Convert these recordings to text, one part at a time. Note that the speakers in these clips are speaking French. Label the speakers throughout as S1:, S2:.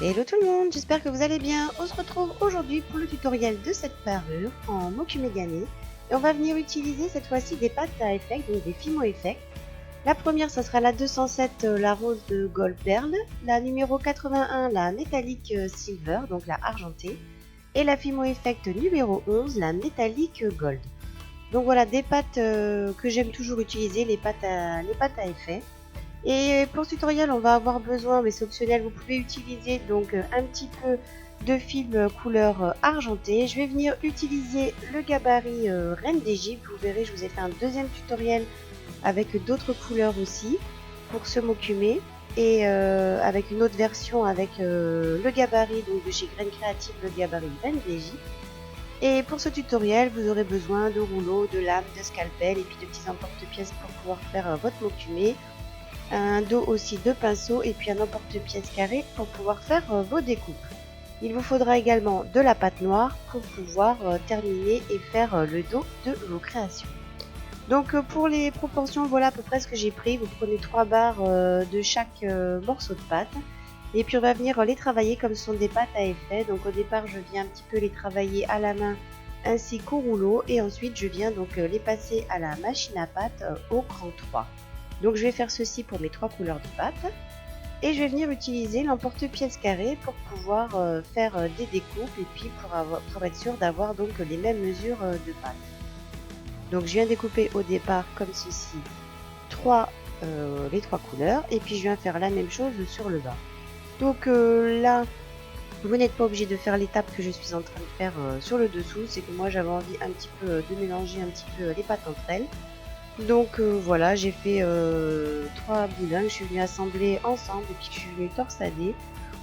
S1: Hello tout le monde, j'espère que vous allez bien. On se retrouve aujourd'hui pour le tutoriel de cette parure en Moku Megane. Et on va venir utiliser cette fois-ci des pâtes à effet, donc des Fimo Effect. La première, ça sera la 207, la rose de Gold Pearl. La numéro 81, la métallique Silver, donc la argentée. Et la Fimo Effect numéro 11, la métallique Gold. Donc voilà, des pâtes que j'aime toujours utiliser, les pâtes à effet. Et pour ce tutoriel, on va avoir besoin, mais c'est optionnel, vous pouvez utiliser donc un petit peu de film couleur argentée. Je vais venir utiliser le gabarit Reine d'Égypte. Vous verrez, je vous ai fait un deuxième tutoriel avec d'autres couleurs aussi pour ce Mokume. Et avec une autre version avec le gabarit donc de chez Grain Creative, le gabarit Reine d'Égypte. Et pour ce tutoriel, vous aurez besoin de rouleaux, de lames, de scalpel et puis de petits emporte-pièces pour pouvoir faire votre Mokume. Un dos aussi de pinceau et puis un emporte-pièce carré pour pouvoir faire vos découpes. Il vous faudra également de la pâte noire pour pouvoir terminer et faire le dos de vos créations. Donc pour les proportions, voilà à peu près ce que j'ai pris. Vous prenez 3 barres de chaque morceau de pâte. Et puis on va venir les travailler comme ce sont des pâtes à effet. Donc au départ je viens un petit peu les travailler à la main ainsi qu'au rouleau. Et ensuite je viens donc les passer à la machine à pâte au cran 3. Donc je vais faire ceci pour mes 3 couleurs de pâte. Et je vais venir utiliser l'emporte-pièce carré pour pouvoir faire des découpes et puis pour être sûr d'avoir donc les mêmes mesures de pâte. Donc je viens découper au départ comme ceci les 3 couleurs et puis je viens faire la même chose sur le bas. Donc là, vous n'êtes pas obligé de faire l'étape que je suis en train de faire sur le dessous. C'est que moi j'avais envie un petit peu de mélanger un petit peu les pâtes entre elles. Donc voilà, j'ai fait 3 boudins que je suis venue assembler ensemble et puis que je suis venue torsader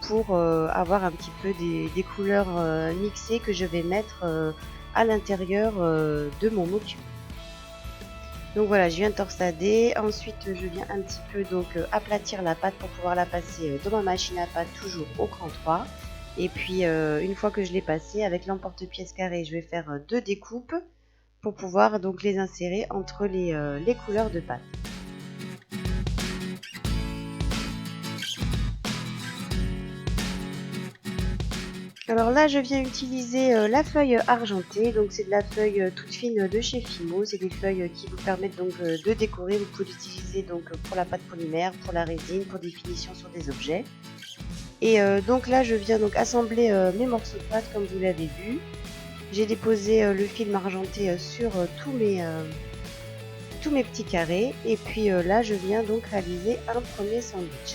S1: pour avoir un petit peu des couleurs mixées que je vais mettre à l'intérieur de mon Mokume. Donc voilà, je viens torsader, ensuite je viens un petit peu donc aplatir la pâte pour pouvoir la passer dans ma machine à pâte, toujours au cran 3. Et puis une fois que je l'ai passée, avec l'emporte-pièce carré, je vais faire 2 découpes pour pouvoir donc les insérer entre les couleurs de pâte. Alors là je viens utiliser la feuille argentée, donc c'est de la feuille toute fine de chez Fimo, c'est des feuilles qui vous permettent donc de décorer. Vous pouvez l'utiliser donc pour la pâte polymère, pour la résine, pour des finitions sur des objets. Et donc là je viens donc assembler mes morceaux de pâte comme vous l'avez vu. J'ai déposé le film argenté sur tous mes petits carrés et puis là je viens donc réaliser un premier sandwich.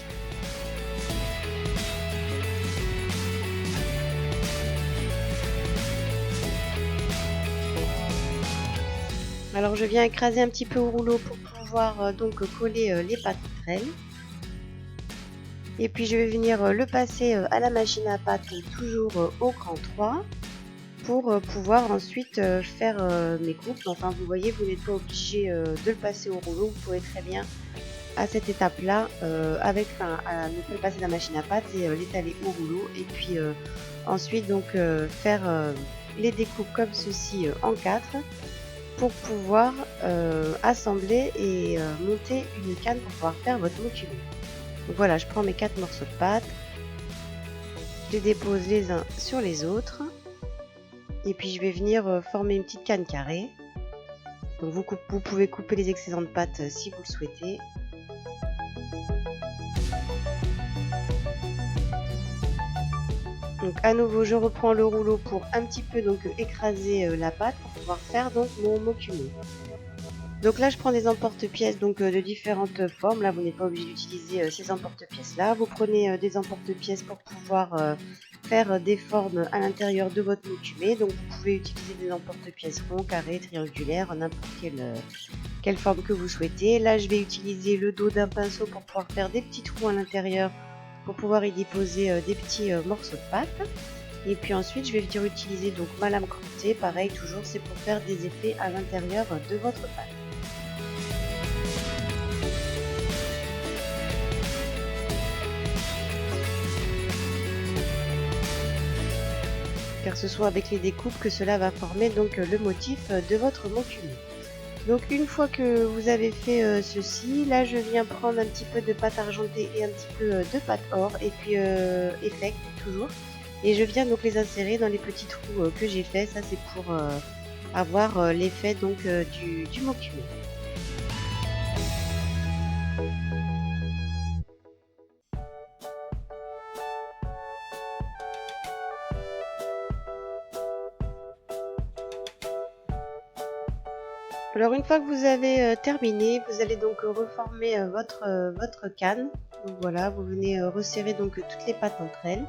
S1: Alors je viens écraser un petit peu au rouleau pour pouvoir donc coller les pâtes entre elles. Et puis je vais venir le passer à la machine à pâte toujours au cran 3 pour pouvoir ensuite faire mes coupes. Enfin vous voyez, vous n'êtes pas obligé de le passer au rouleau, vous pouvez très bien à cette étape là ne pas le passer à la machine à pâte et l'étaler au rouleau et puis ensuite donc faire les découpes comme ceci en 4 pour pouvoir assembler et monter une canne pour pouvoir faire votre Mokume. Donc voilà, je prends mes 4 morceaux de pâte, je les dépose les uns sur les autres et puis je vais venir former une petite canne carrée. Donc vous pouvez couper les excédents de pâte si vous le souhaitez. Donc à nouveau je reprends le rouleau pour un petit peu donc écraser la pâte pour pouvoir faire donc mon Mokume. Donc là je prends des emporte-pièces donc de différentes formes. Là vous n'êtes pas obligé d'utiliser ces emporte-pièces là. Vous prenez des emporte-pièces pour pouvoir faire des formes à l'intérieur de votre Mokume. Donc vous pouvez utiliser des emporte-pièces ronds, carrés, triangulaires, n'importe quelle forme que vous souhaitez. Là je vais utiliser le dos d'un pinceau pour pouvoir faire des petits trous à l'intérieur pour pouvoir y déposer des petits morceaux de pâte. Et puis ensuite je vais venir utiliser donc ma lame croûtée, pareil toujours c'est pour faire des effets à l'intérieur de votre pâte. Car ce sont avec les découpes que cela va former donc le motif de votre Mokume. Donc une fois que vous avez fait ceci, là je viens prendre un petit peu de pâte argentée et un petit peu de pâte or et puis effect toujours. Et je viens donc les insérer dans les petits trous que j'ai fait. Ça c'est pour avoir l'effet donc du mokume. Alors une fois que vous avez terminé, vous allez donc reformer votre canne. Donc voilà, vous venez resserrer donc toutes les pattes entre elles.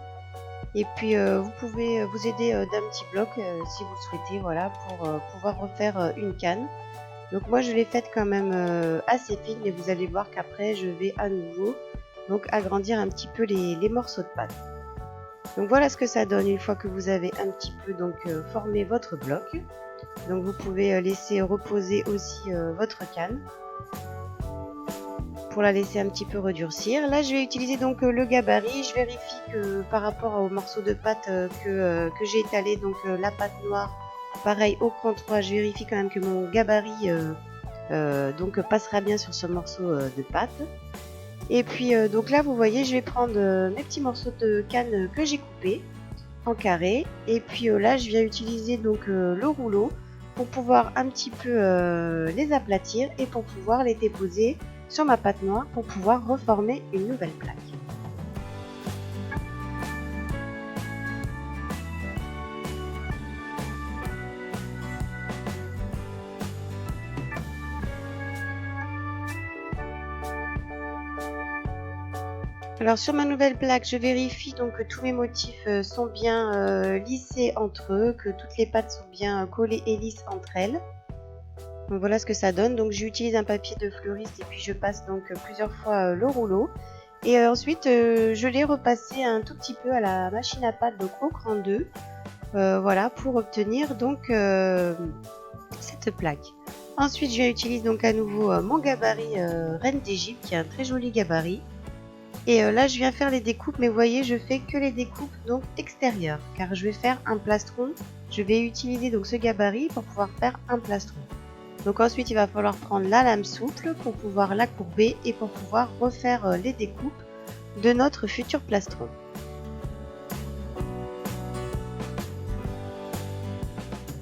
S1: Et puis vous pouvez vous aider d'un petit bloc si vous le souhaitez, voilà, pour pouvoir refaire une canne. Donc moi je l'ai faite quand même assez fine, mais vous allez voir qu'après je vais à nouveau donc agrandir un petit peu les morceaux de pâte. Donc voilà ce que ça donne une fois que vous avez un petit peu donc formé votre bloc. Donc vous pouvez laisser reposer aussi votre canne pour la laisser un petit peu redurcir. Là je vais utiliser donc le gabarit. Je vérifie que par rapport au morceau de pâte que j'ai étalé, donc la pâte noire, pareil au cran 3, je vérifie quand même que mon gabarit donc passera bien sur ce morceau de pâte. Et puis donc là vous voyez, je vais prendre mes petits morceaux de canne que j'ai coupés en carré. Et puis là je viens utiliser donc le rouleau pour pouvoir un petit peu les aplatir et pour pouvoir les déposer sur ma pâte noire pour pouvoir reformer une nouvelle plaque. Alors sur ma nouvelle plaque, je vérifie donc que tous mes motifs sont bien lissés entre eux, que toutes les pattes sont bien collées et lisses entre elles. Donc voilà ce que ça donne. Donc j'utilise un papier de fleuriste et puis je passe donc plusieurs fois le rouleau. Et ensuite je l'ai repassé un tout petit peu à la machine à pâte, donc au cran 2. Voilà, pour obtenir donc cette plaque. Ensuite je utilise donc à nouveau mon gabarit Reine d'Égypte, qui est un très joli gabarit. Et là je viens faire les découpes, mais vous voyez je fais que les découpes donc extérieures, car je vais faire un plastron. Je vais utiliser donc ce gabarit pour pouvoir faire un plastron. Donc ensuite il va falloir prendre la lame souple pour pouvoir la courber et pour pouvoir refaire les découpes de notre futur plastron.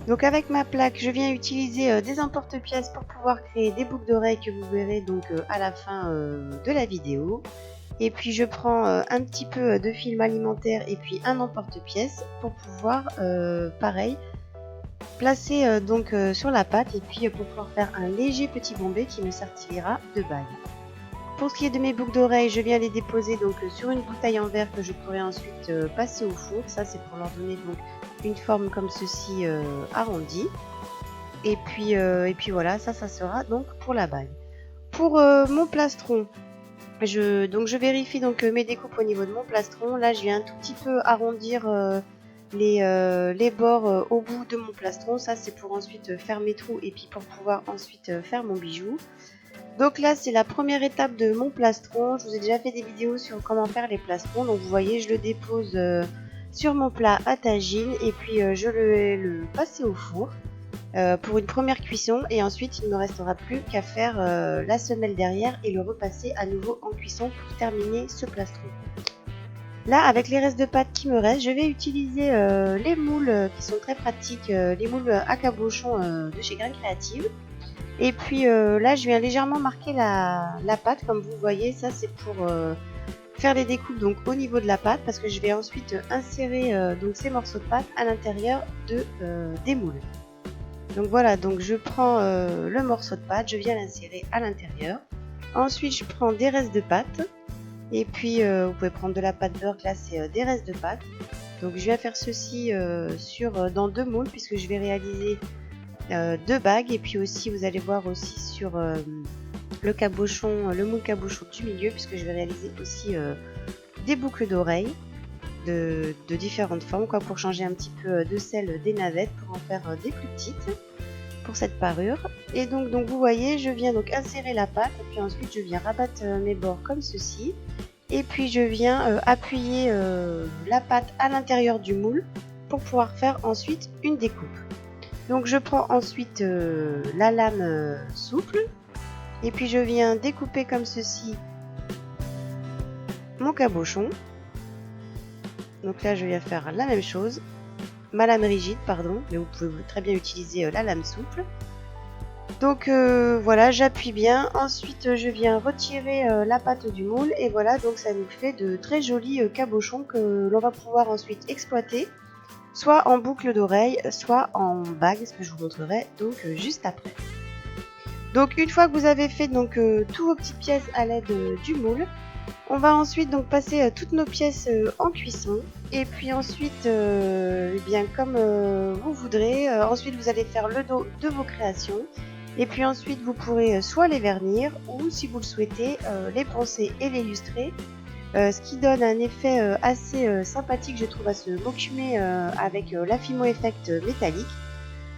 S1: Donc avec ma plaque, je viens utiliser des emporte-pièces pour pouvoir créer des boucles d'oreilles que vous verrez donc à la fin de la vidéo. Et puis je prends un petit peu de film alimentaire et puis un emporte-pièce pour pouvoir, pareil, placer donc sur la pâte et puis pour pouvoir faire un léger petit bombé qui me servira de bague. Pour ce qui est de mes boucles d'oreilles, je viens les déposer donc sur une bouteille en verre que je pourrai ensuite passer au four. Ça c'est pour leur donner donc une forme comme ceci arrondie. Et puis voilà, ça sera donc pour la bague. Pour mon plastron, je vérifie donc mes découpes au niveau de mon plastron. Là je viens un tout petit peu arrondir les bords au bout de mon plastron. Ça c'est pour ensuite faire mes trous et puis pour pouvoir ensuite faire mon bijou. Donc là c'est la première étape de mon plastron. Je vous ai déjà fait des vidéos sur comment faire les plastrons. Donc vous voyez, je le dépose sur mon plat à tagine et puis je vais le passer au four pour une première cuisson, et ensuite il ne me restera plus qu'à faire la semelle derrière et le repasser à nouveau en cuisson pour terminer ce plastron. Là avec les restes de pâte qui me restent, je vais utiliser les moules qui sont très pratiques, les moules à cabochon de chez Graines Créatives. Et puis là je viens légèrement marquer la pâte comme vous voyez. Ça c'est pour faire les découpes donc au niveau de la pâte, parce que je vais ensuite insérer donc ces morceaux de pâte à l'intérieur des moules. Donc voilà, donc je prends le morceau de pâte, je viens l'insérer à l'intérieur. Ensuite je prends des restes de pâte et puis vous pouvez prendre de la pâte beurre glacée, des restes de pâte. Donc je viens faire ceci dans 2 moules, puisque je vais réaliser 2 bagues, et puis aussi vous allez voir aussi sur le cabochon, le moule cabochon du milieu, puisque je vais réaliser aussi des boucles d'oreilles de différentes formes, quoi, pour changer un petit peu de celle des navettes, pour en faire des plus petites pour cette parure. Et donc vous voyez, je viens donc insérer la pâte et puis ensuite je viens rabattre mes bords comme ceci, et puis je viens appuyer la pâte à l'intérieur du moule pour pouvoir faire ensuite une découpe. Donc je prends ensuite la lame souple et puis je viens découper comme ceci mon cabochon. Donc là je viens faire la même chose, ma lame rigide pardon, mais vous pouvez très bien utiliser la lame souple. Donc voilà, j'appuie bien, ensuite je viens retirer la pâte du moule et voilà, donc ça nous fait de très jolis cabochons que l'on va pouvoir ensuite exploiter, soit en boucle d'oreille, soit en bague, ce que je vous montrerai donc juste après. Donc une fois que vous avez fait donc toutes vos petites pièces à l'aide du moule, on va ensuite donc passer toutes nos pièces en cuisson et puis ensuite eh bien comme vous voudrez, ensuite vous allez faire le dos de vos créations et puis ensuite vous pourrez soit les vernir ou si vous le souhaitez les poncer et les lustrer, ce qui donne un effet assez sympathique je trouve à ce mokume avec la Fimo Effect métallique.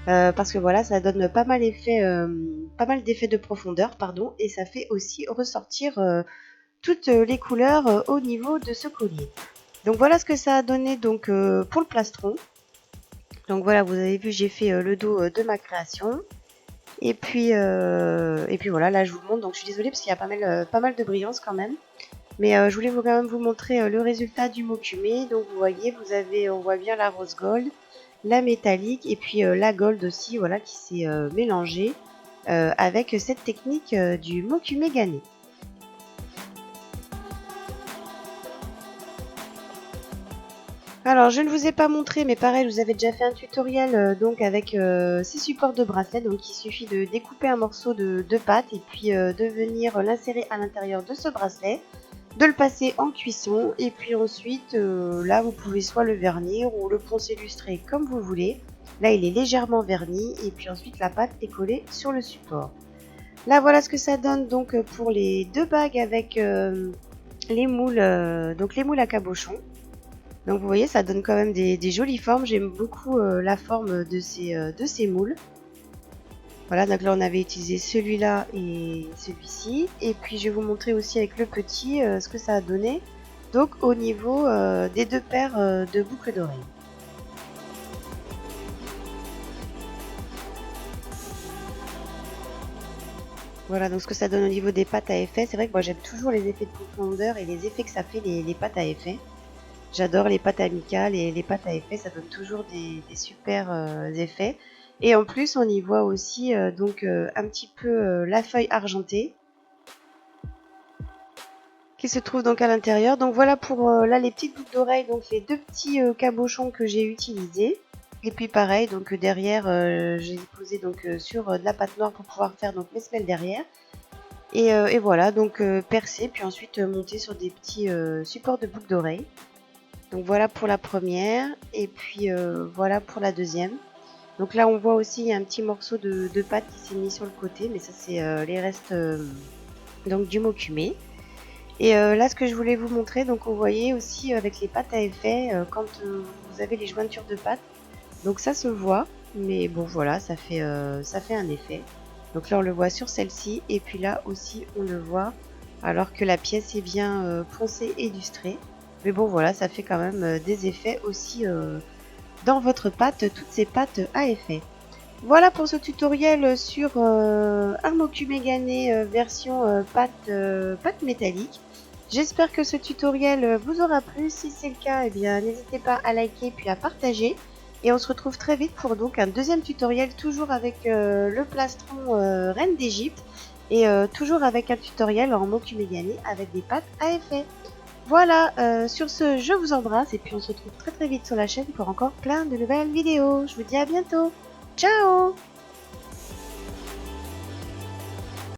S1: Parce que voilà, ça donne pas mal d'effets de profondeur, pardon, et ça fait aussi ressortir toutes les couleurs au niveau de ce collier. Donc voilà ce que ça a donné donc pour le plastron. Donc voilà, vous avez vu, j'ai fait le dos de ma création. Et puis voilà, là je vous le montre. Donc je suis désolée parce qu'il y a pas mal de brillance quand même. Mais je voulais quand même vous montrer le résultat du mokume. Donc vous voyez, on voit bien la rose gold, la métallique et puis la gold aussi, voilà, qui s'est mélangée avec cette technique du mokume gané. Alors je ne vous ai pas montré, mais pareil, je vous avais déjà fait un tutoriel donc avec ces supports de bracelet. Donc il suffit de découper un morceau de pâte et puis de venir l'insérer à l'intérieur de ce bracelet, de le passer en cuisson et puis ensuite là vous pouvez soit le vernir ou le poncer lustré comme vous voulez. Là il est légèrement verni et puis ensuite la pâte est collée sur le support. Là voilà ce que ça donne donc pour les deux bagues avec les moules à cabochon. Donc vous voyez, ça donne quand même des jolies formes. J'aime beaucoup la forme de ces moules. Voilà, donc là on avait utilisé celui-là et celui-ci. Et puis je vais vous montrer aussi avec le petit ce que ça a donné. Donc au niveau des deux paires de boucles d'oreilles. Voilà donc ce que ça donne au niveau des pâtes à effet. C'est vrai que moi j'aime toujours les effets de profondeur et les effets que ça fait les pâtes à effet. J'adore les pâtes amicales et les pâtes à effet, ça donne toujours des super effets. Et en plus, on y voit aussi donc un petit peu la feuille argentée qui se trouve donc à l'intérieur. Donc voilà pour là les petites boucles d'oreilles, donc les deux petits cabochons que j'ai utilisés. Et puis pareil, donc derrière, j'ai posé donc sur de la pâte noire pour pouvoir faire donc mes semelles derrière. Et voilà, donc percer, puis ensuite monter sur des petits supports de boucles d'oreilles. Donc voilà pour la première et puis voilà pour la deuxième. Donc là on voit aussi il y a un petit morceau de pâte qui s'est mis sur le côté, mais ça c'est les restes donc du mokume. Et là ce que je voulais vous montrer, donc vous voyez aussi avec les pâtes à effet, quand vous avez les jointures de pâte, donc ça se voit, mais bon voilà, ça fait un effet. Donc là on le voit sur celle-ci et puis là aussi on le voit alors que la pièce est bien poncée et lustrée. Mais bon voilà, ça fait quand même des effets aussi dans votre pâte, toutes ces pâtes à effet. Voilà pour ce tutoriel sur un mokume gané version pâte métallique. J'espère que ce tutoriel vous aura plu. Si c'est le cas, eh bien n'hésitez pas à liker puis à partager. Et on se retrouve très vite pour donc un deuxième tutoriel, toujours avec le plastron Reine d'Égypte. Et toujours avec un tutoriel en mokume gané avec des pâtes à effet. Voilà, sur ce, je vous embrasse et puis on se retrouve très vite sur la chaîne pour encore plein de nouvelles vidéos. Je vous dis à bientôt. Ciao!